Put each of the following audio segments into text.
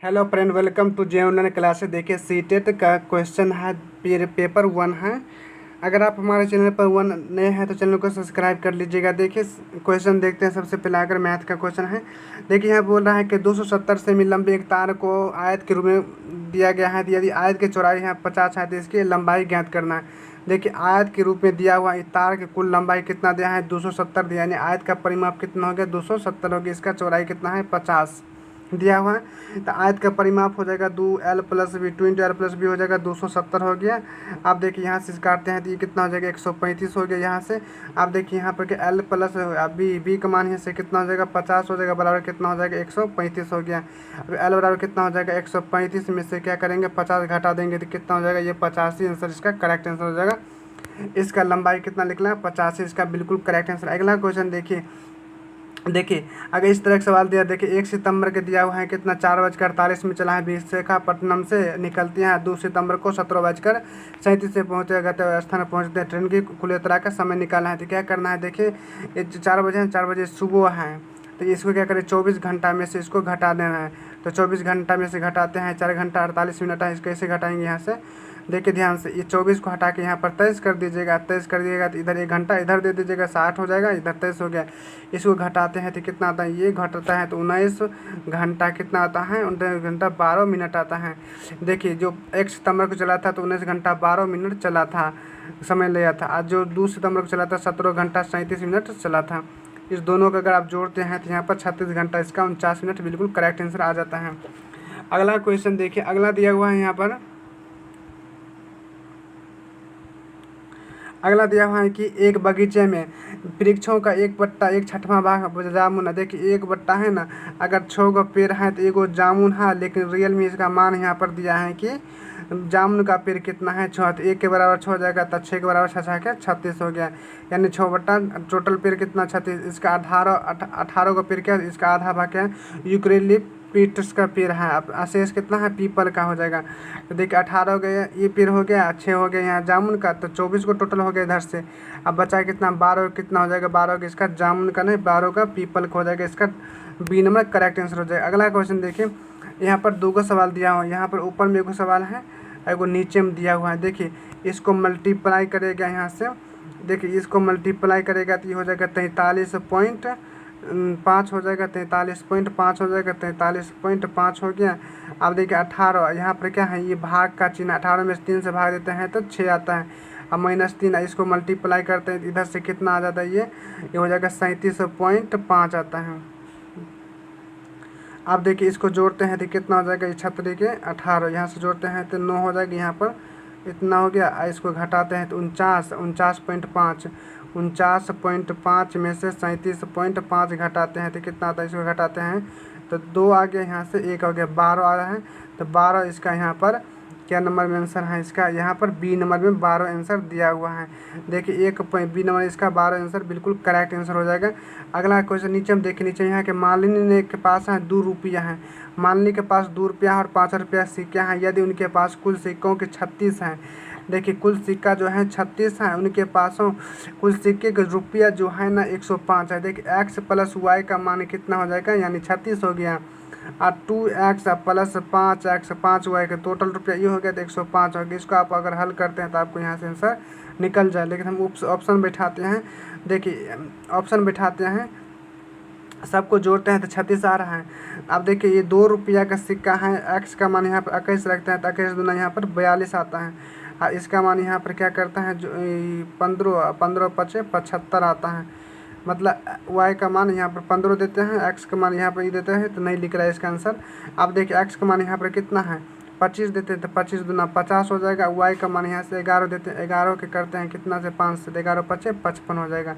Hello friend, welcome to J online classes. देखिए CTET का question है, पेपर 1 है। अगर आप हमारे चैनल पर नए हैं तो चैनल को सब्सक्राइब कर लीजिएगा। देखिए क्वेश्चन देखते हैं। सबसे पहले अगर मैथ का क्वेश्चन है, देखिए यहाँ बोल रहा है कि 270 सेमी लंबे एक तार को आयत के रूप में दिया गया है। यदि आयत की चौड़ाई यहाँ 50 है तो इसकी लंबाई ज्ञात करना है। देखिए आयत के रूप में दिया हुआ इस तार की कुल लंबाई कितना दिया है, 270 दिया, यानी आयत का परिमाप कितना हो गया, 270 हो गया। इसका चौड़ाई कितना है, 50 दिया हुआ है। तो आयत का परिमाप हो जाएगा 2l+b, 2 × l+b हो जाएगा 270 हो गया। आप देखिए यहाँ से काटते हैं तो ये कितना हो जाएगा, 135 हो गया। यहाँ से आप देखिए यहाँ पर कि l+b का मान यहाँ से कितना हो जाएगा, 50 हो जाएगा, बराबर कितना हो जाएगा, 135 हो गया। अब l बराबर कितना हो जाएगा, 135 में से क्या करेंगे, 50 घटा देंगे तो कितना हो जाएगा, ये 85 आंसर इसका करेक्ट आंसर हो जाएगा। इसका लंबाई कितना निकला है, 85, इसका बिल्कुल करेक्ट आंसर। अगला क्वेश्चन देखिए अगर इस तरह का सवाल दिया, देखिए 1 सितंबर के दिया हुआ है कितना, 4:48 में चला है विशाखापट्टनम से निकलती है। 2 सितंबर को 17:37 से पहुँचे गंतव्य स्थान पहुँचते हैं। ट्रेन की कुल यात्रा का समय निकालना है। तो क्या करना है, देखिए ये 4 बजे है, 4 बजे सुबह है, तो इसको क्या करें, 24 घंटा में से इसको घटा देना है। तो 24 घंटा में से घटाते हैं, 4 घंटा 48 मिनट है, इसको कैसे घटाएंगे यहाँ से, देखिए ध्यान से, ये 24 को हटा के यहाँ पर 23 कर दीजिएगा। 23 कर दिएगा तो इधर 1 घंटा इधर दे दीजिएगा, 60 हो जाएगा, इधर 23 हो गया। इसको घटाते हैं तो कितना आता है, ये घटाता है तो 19 घंटा कितना आता है, 19 घंटा 12 मिनट आता है। देखिए जो 1 सितंबर को चला था तो 19 घंटा 12 मिनट चला था, समय लिया था। आज जो 2 सितंबर को चला था 17 घंटा 37 मिनट चला था। इस दोनों को अगर आप जोड़ते हैं तो यहाँ पर 36 घंटा, इसका 49 मिनट बिल्कुल करेक्ट आंसर आ जाता है। अगला क्वेश्चन देखिए, अगला दिया हुआ है यहाँ पर, अगला दिया हुआ है कि एक बगीचे में वृक्षों का 1/6वां भाग जामुन है। देखिए 1 है ना, अगर 6 गो पेड़ है तो 1 जामुन है, लेकिन रियल में इसका मान यहाँ पर दिया है कि जामुन का पेड़ कितना है, 6, तो 1 के बराबर 6 हो जाएगा, तो 6 के बराबर 6 के 36 हो गया। यानी 6 टोटल पेड़ कितना, 36। इसका 18 का पेड़ क्या है, इसका आधा भाग क्या है, यूकेलिप्टस का पेड़ है। अब अशेष कितना है, पीपल का हो जाएगा। तो देखिए 18 हो गया, ये पेड़ हो गया, 6 हो गया यहाँ जामुन का, तो 24 को टोटल हो गया इधर से। अब बचा कितना, 12 कितना हो जाएगा, 12 का इसका जामुन का नहीं, 12 का पीपल का हो जाएगा। इसका बी नंबर करेक्ट आंसर हो जाएगा। अगला क्वेश्चन देखिए, यहाँ पर 2 सवाल दिया हुआ है। यहाँ पर ऊपर में 1 सवाल है, एगो नीचे में दिया हुआ है। देखिए इसको मल्टीप्लाई करेगा यहाँ से, देखिए इसको मल्टीप्लाई करेगा तो ये हो जाएगा 43.5 हो जाएगा, 43.5 हो जाएगा, 43.5 हो गया। अब देखिए 18, यहाँ पर क्या है, ये भाग का चिन्ह, 18 में से 3 से भाग देते हैं तो 6 आता है। अब -3 इसको मल्टीप्लाई करते हैं, इधर से कितना आ जाता है, ये हो जाएगा 37.5 आता है। अब देखिए इसको जोड़ते हैं तो कितना हो जाएगा, ये 36 के 18, यहाँ से जोड़ते हैं तो 9 हो जाएगा, यहाँ पर इतना हो गया। इसको घटाते हैं तो 49.5 में से 37.5 घटाते हैं तो कितना आता है, इसको घटाते हैं तो 2 आ गया, यहाँ से 1 हो गया, 12 आ रहा है। तो 12 इसका यहाँ पर क्या नंबर में आंसर है, इसका यहाँ पर बी नंबर में 12 आंसर दिया हुआ है। देखिए बी नंबर इसका 12 आंसर बिल्कुल करेक्ट आंसर हो जाएगा। अगला क्वेश्चन नीचे में देखिए, नीचे यहाँ के मालिनी ने के पास है 2 रुपया है। मालिनी के पास 2 रुपया और 5 रुपया सिक्के हैं। यदि उनके पास कुल सिक्कों के 36 हैं, देखिए कुल सिक्का जो है 36 है, उनके पासों कुल सिक्के का रुपया जो है ना 105 है। देखिए x + y का मान कितना हो जाएगा, यानी 36 हो गया, और 2x + 5x 5y का टोटल रुपया ये हो गया तो 105 हो गया। इसको आप अगर हल करते हैं तो आपको यहाँ से आंसर निकल जाए, लेकिन हम ऑप्शन बैठाते हैं। देखिए ऑप्शन बैठाते हैं, सबको जोड़ते हैं तो 36 आ रहा है। अब देखिए ये 2 रुपया का सिक्का है, x का मान यहाँ पर 21 रखते हैं तो 21 दूना यहाँ पर 42 आता है, और इसका मान यहाँ पर क्या करता है, जो 15 × 5 = 75 आता है। मतलब y का मान यहाँ पर 15 देते हैं, x का मान यहाँ पर ये देते हैं, तो नहीं लिख रहा है इसका आंसर। अब देखिए x का मान यहाँ पर कितना है, 25 देते हैं तो 25 दूना 50 हो जाएगा। y का मान यहाँ से 11 देते हैं, 11 के करते हैं कितना से 5 से, 11 × 5 = 55 हो जाएगा।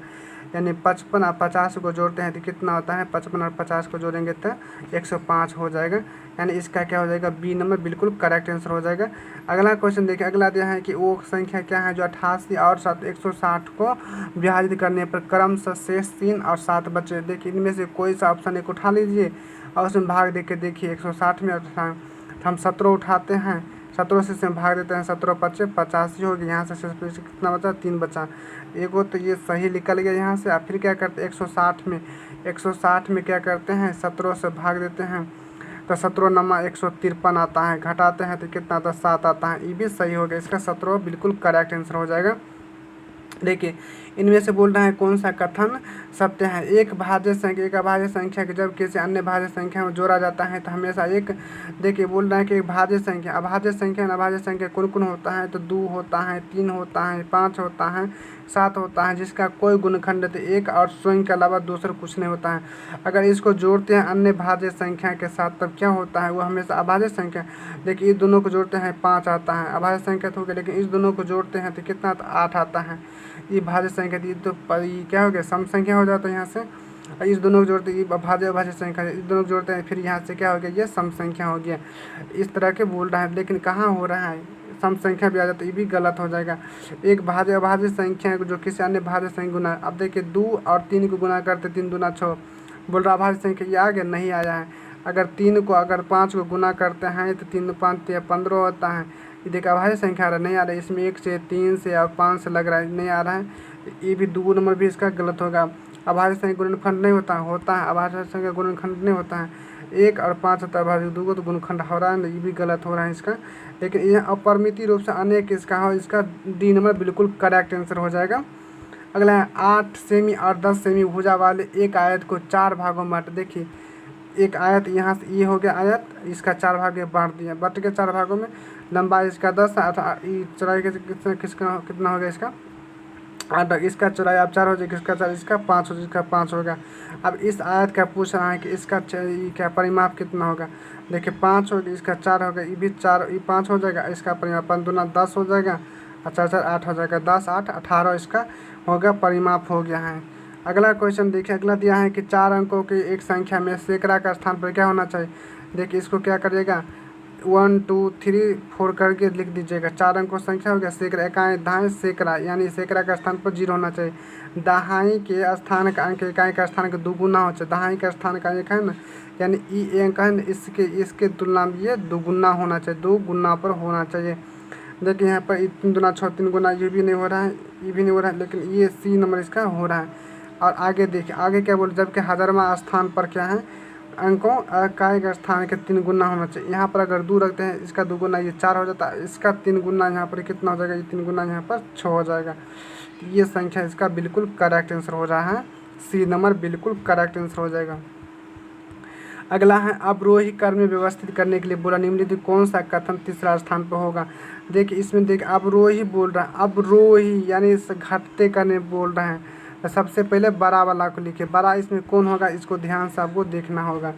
यानी 55 और 50 को जोड़ते हैं तो कितना होता है, 55 और 50 को जोड़ेंगे तो 105 हो जाएगा। यानी इसका क्या हो जाएगा, बी नंबर बिल्कुल करेक्ट आंसर हो जाएगा। अगला क्वेश्चन देखिए, अगला दिया है कि वो संख्या क्या है जो 88 और 160 को विभाजित करने पर क्रमशः शेष 3 और 7 बचे। देखिए इनमें से कोई सा ऑप्शन एक उठा लीजिए और उसमें भाग दे के देखिए। 160 में हम 17 उठाते हैं, 17 से इसमें भाग देते हैं, 17 × 5 = 85 हो गया। यहाँ से शेष कितना बचा, 3 बचा। एगो तो ये सही निकल गया यहाँ से। आप फिर क्या करते हैं, 160 में क्या करते हैं, 17 से भाग देते हैं तो 17 नमा 153 आता है, घटाते हैं तो कितना आता है 7 आता है। ये भी सही हो गया, इसका 17 बिल्कुल करेक्ट आंसर हो जाएगा। देखिए इनमें से बोल रहा है कौन सा कथन सत्य है। एक भाज्य संख्या एक अभाज्य संख्या के जब किसी अन्य भाज्य संख्या में जोड़ा जाता है तो हमेशा एक, देखिए बोल रहा है कि एक भाज्य संख्या अभाज्य संख्या अभाज्य संख्या कौन कौन होता है, तो 2 होता है, 3 होता है, 5 होता है, 7 होता है, जिसका कोई गुणनखंड तो एक और स्वयं के अलावा दूसरा कुछ नहीं होता है। अगर इसको जोड़ते हैं अन्य भाज्य संख्या के साथ तब क्या होता है, वो हमेशा अभाज्य संख्या। देखिए इस दोनों को जोड़ते हैं 5 आता है, अभाज्य संख्या तो हो गया, लेकिन इस दोनों को जोड़ते हैं तो कितना 8 आता है। ये भाज्य संख्या थी तो ये क्या हो गया सम संख्या हो जाता है यहाँ से। इस दोनों को जोड़ते ये भाज्य अभाज्य संख्या, इस दोनों को जोड़ते हैं फिर यहाँ से क्या हो गया ये सम संख्या हो गया। इस तरह के बोल रहा है, लेकिन कहाँ हो रहा है सम संख्या भी आ जाता है, ये भी गलत हो जाएगा। एक भाज्य अभाज्य संख्या है जो किसी अन्य भाज्य संख्या गुना, अब देखिए 2 और 3 को गुना करते 3 दूना 6, बोल रहा अभाज्य संख्या ये आ गया, नहीं आया है। अगर 3 को अगर 5 को गुना करते हैं तो 3 5 15 होता है। ये देखिए अभाज्य संख्या आ रहा नहीं आ रहा है, इसमें 1 से 3 से और 5 से लग रहा है नहीं आ रहा है। ये भी 2 नंबर भी इसका गलत होगा। अभाज्य संख्या गुणनखंड नहीं होता है, अभाज्य संख्या गुणनखंड नहीं होता है। 1 और 5 होता है अभाज्य, 2 को तो गुणनखंड हो रहा है, ये भी गलत हो रहा है इसका। लेकिन यह अपरिमित रूप से अनेक इसका हो, इसका डी नंबर बिल्कुल करेक्ट आंसर हो जाएगा। अगला है 8 सेमी और 10 सेमी भुजा वाले एक आयत को 4 भागों में बांट। देखिए एक आयत यहाँ से ये हो गया आयत, इसका 4 भाग में बांट दिया, बट के 4 भागों में। लंबाई इसका 10 चौड़ाई कितना हो गया इसका 8, इसका चौड़ाई आप 4 हो जाएगी, इसका 4, इसका 5 हो जाएगा, इसका 5 होगा। अब इस आयत का पूछ रहा है कि इसका क्या परिमाप कितना होगा। देखिए 5 होगा, इसका 4 होगा, ये भी 4 ये 5 हो जाएगा, इसका परिमाप 5 दूना 10 हो जाएगा और 4 4 8 हो जाएगा, 10 8 18 इसका होगा परिमाप हो गया है। अगला क्वेश्चन देखिए, अगला दिया है कि 4 अंकों की एक संख्या में सैकड़ा का स्थान पर क्या होना चाहिए। देखिए इसको क्या करिएगा 1 2 3 4 करके लिख दीजिएगा। 4 अंकों संख्या हो गया सैकड़ा, इकाई दाएं सैकड़ा, यानी सैकड़ा का स्थान पर 0 होना चाहिए। दाहाई के स्थान का अंक इकाई का स्थान का दुगुना हो चाहिए। दाहाई का स्थान का एक है ना, यानी ई अंक है ना, इसके तुलना में ये दुगुना होना चाहिए, 2 गुना पर होना चाहिए। देखिए यहाँ पर 3 दूना 6, 3 गुना ये भी नहीं हो रहा है, ये भी नहीं हो रहा है, लेकिन ये सी नंबर इसका हो रहा है। और आगे देखिए आगे क्या बोले, जबकि 1000वां स्थान पर क्या है अंकों इकाई का स्थान के 3 गुना होना चाहिए। यहाँ पर अगर 2 रखते हैं इसका 2 गुना ये 4 हो जाता है, इसका 3 गुना यहाँ पर कितना हो जाएगा, ये 3 गुना यहाँ पर 6 हो जाएगा। ये संख्या इसका बिल्कुल करेक्ट आंसर हो रहा है, सी नंबर बिल्कुल करेक्ट आंसर हो जाएगा। अगला है अवरोही क्रम में व्यवस्थित करने के लिए बोला निम्नलिखित कौन सा कथन तीसरा स्थान पर होगा। देखिए इसमें देखिए अवरोही बोल रहा है, अवरोही यानी इस घटते करने बोल रहे हैं। तो सबसे पहले बड़ा वाला को लिखे, बड़ा इसमें कौन होगा इसको ध्यान से आपको देखना होगा।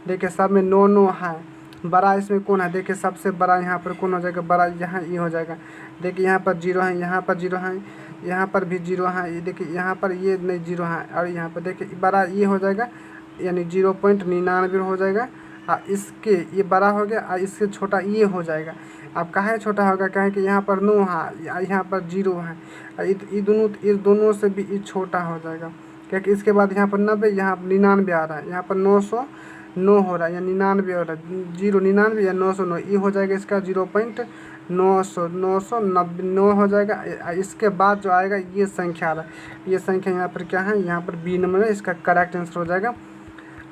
देखिए सब में 9 9 है, बड़ा इसमें कौन है, देखिए सबसे बड़ा यहाँ पर कौन हो जाएगा, बड़ा यहाँ ये हो जाएगा। देखिए यहाँ पर 0 है, यहाँ पर 0 है, यहाँ पर भी 0 है, ये देखिए यहाँ पर ये नहीं 0 है, और यहाँ पर देखिए बड़ा ये हो जाएगा, यानी 0.99 हो जाएगा। और इसके ये बड़ा हो गया और इससे छोटा ये हो जाएगा। अब काहे छोटा होगा, कहे कि यहाँ पर 9 है, यहाँ पर 0 है, इस दोनों से भी ये छोटा हो जाएगा, क्योंकि इसके बाद यहाँ पर 90, यहाँ पर 99 आ रहा है, यहाँ पर 909 हो रहा है या 99 हो रहा है, 099 या 909 ये हो जाएगा इसका 0.990 हो जाएगा। इसके बाद जो आएगा ये संख्या आ रहा है, ये संख्या यहाँ पर क्या है, यहाँ पर बी नंबर है, इसका करेक्ट आंसर हो जाएगा।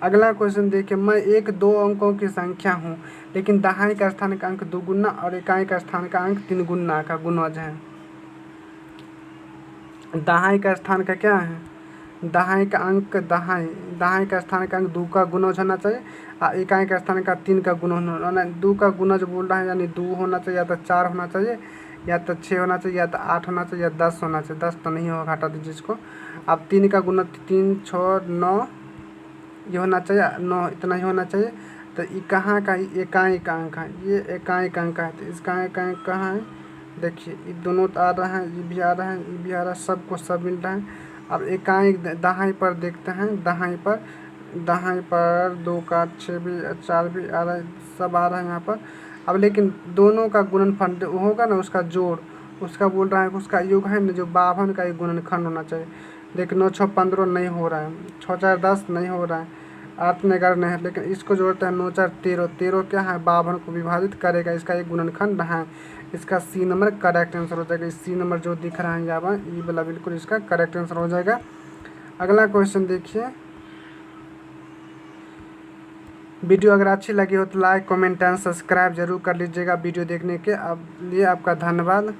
अगला क्वेश्चन देखिए, मैं एक 2 अंकों की संख्या हूँ, लेकिन दहाई का स्थान का अंक 2 गुना और इकाई का स्थान का अंक 3 गुना का गुणज है। दहाई का स्थान का क्या है, दहाई का अंक दहाई का स्थान का अंक 2 का गुणज होना चाहिए और इकाई का स्थान का 3 का गुणज होना। 2 का गुणज बोल रहा है, यानी 2 होना चाहिए, या तो 4 होना चाहिए, या तो 6 होना चाहिए, या तो 8 होना चाहिए, या 10 होना चाहिए। 10 तो नहीं होगा, हटा दीजिए इसको। अब 3 का गुणज 3 6 9 ये होना चाहिए, 9 इतना ही होना चाहिए। तो ये कहाँ का इकाई का अंक है, ये इकाई का अंक है, तो इसका इकाई कहाँ है, देखिए ये दोनों तो आ रहा है, ये भी आ रहा है, ये भी आ रहा है, सबको सब मिल रहा है। अब इकाई दहाई पर देखते हैं, दहाई पर 2 का 6 भी 4 भी आ रहा है, सब आ रहा है यहाँ पर। अब लेकिन दोनों का गुणनफल होगा ना, उसका जोड़, उसका बोल रहा है कि उसका योग है ना जो 52 का एक गुणनखंड होना चाहिए। देखिए 9 6 15 नहीं हो रहा है, 6 4 10 नहीं हो रहा है, 8 में 11 नहीं है, लेकिन इसको जोड़ते हैं 9 4 13, 13 क्या है 52 को विभाजित करेगा, इसका एक गुणनखंड है। इसका सी नंबर करेक्ट आंसर हो जाएगा। इस सी नंबर जो दिख रहा है यहाँ पर ये वाला बिल्कुल इसका करेक्ट आंसर हो जाएगा। अगला क्वेश्चन देखिए, वीडियो अगर अच्छी लगी हो तो लाइक कमेंट एंड सब्सक्राइब जरूर कर लीजिएगा वीडियो देखने के लिए आपका धन्यवाद।